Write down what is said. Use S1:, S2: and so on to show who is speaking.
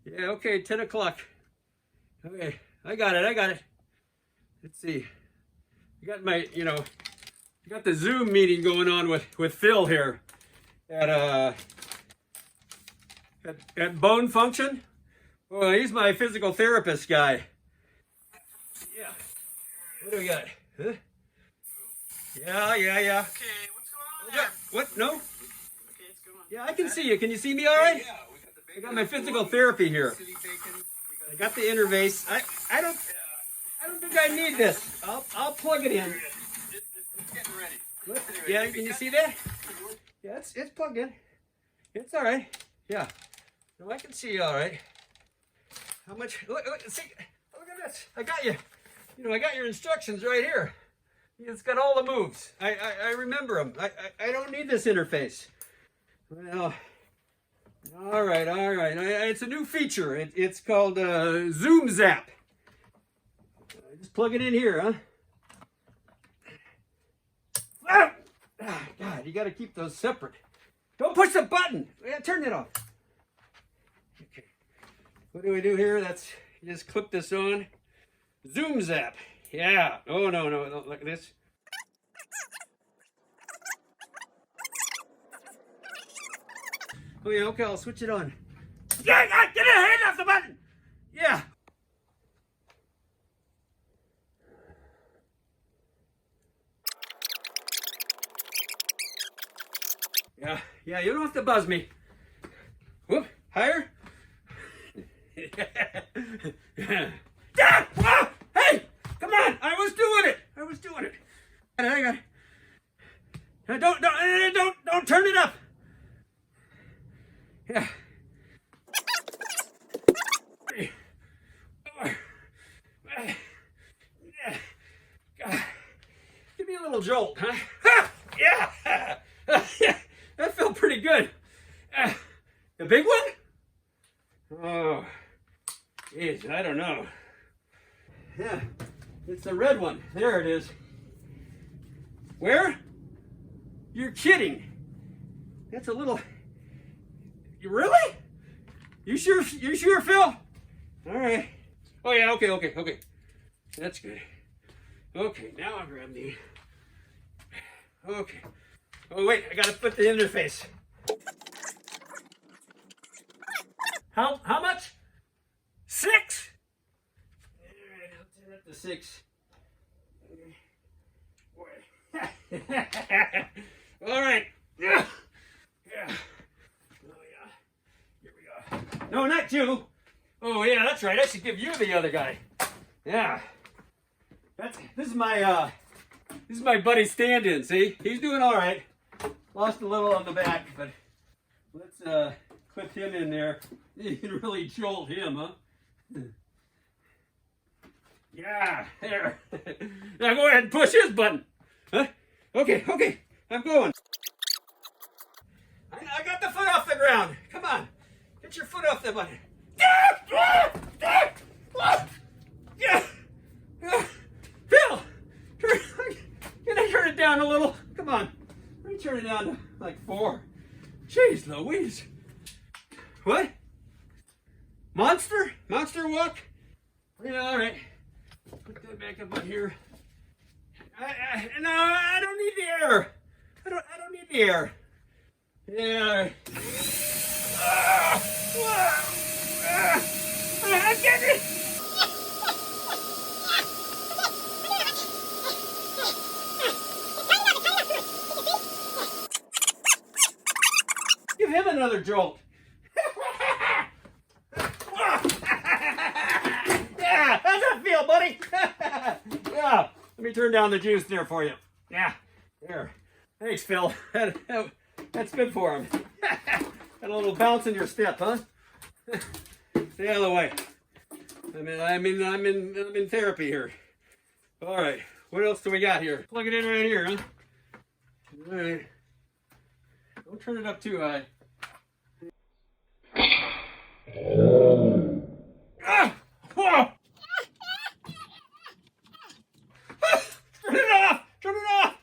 S1: Yeah, okay, 10 o'clock. Okay, I got it. Let's see. I got my, I got the Zoom meeting going on with Phil here at at Bone Function. Well, he's my physical therapist guy. Yeah. What do we got? Huh? Yeah.
S2: Okay, what's going on there?
S1: What? No?
S2: Okay, it's going on.
S1: Yeah, I can see you. Can you see me all right?
S2: Yeah, we got the
S1: I
S2: bacon.
S1: got my physical therapy here.
S2: City bacon.
S1: I got the interface. I don't think I need this. I'll plug it in.
S2: It's getting ready.
S1: What?
S2: Anyway,
S1: Yeah, can you see that? Yeah, it's plugged in. It's all right. Yeah. No, I can see you all right. How much? Look, see. Look at this. I got you. I got your instructions right here. It's got all the moves. I remember them. I don't need this interface. Well, all right. It's a new feature. It's called Zoom Zap. Just plug it in here, huh? God, you got to keep those separate. Don't push the button. Yeah, turn it off. Okay. What do we do here? You just clip this on. Zoom Zap. Yeah. Oh, no. Look at this. Oh, yeah. Okay, I'll switch it on. Yeah, get a hand off the button. Yeah. Yeah, you don't have to buzz me. Whoop, higher. Whoa, hey, come on, I was doing it. I got it. Don't turn it up. Yeah. Give me a little jolt, huh? Yeah. That felt pretty good. The big one? Oh, geez, I don't know. Yeah, it's the red one. There it is. Where? You're kidding. That's a little. You really? You sure, Phil? All right. Oh yeah. Okay. That's good. Okay, now I'll grab the. Okay. Oh wait, I gotta flip the interface. How much? 6? Alright, I'll turn up to 6. Alright. Yeah. Oh yeah. Here we go. No, not you. Oh yeah, that's right. I should give you the other guy. Yeah. This is my buddy stand-in, see? He's doing alright. Lost a little on the back, but let's clip him in there. You can really jolt him, huh? Yeah, there. Now go ahead and push his button. Huh? Okay, I'm going. I got the foot off the ground. Come on, get your foot off the button. Yeah. Phil, can I turn it down a little? Come on. Let me turn it down to like 4. Jeez Louise. What? Monster walk? Yeah, all right. Put that back up on here. No, I don't need the air. I don't need the air. Yeah, all right. I'm getting it. Give him another jolt. Yeah, how's that feel, buddy? Yeah, let me turn down the juice there for you. Yeah, there. Thanks, Phil. That's good for him. Got a little bounce in your step, huh? Stay out of the way. I'm in therapy here. All right, what else do we got here? Plug it in right here, huh? All right. Don't turn it up too high. Whoa! Turn it off!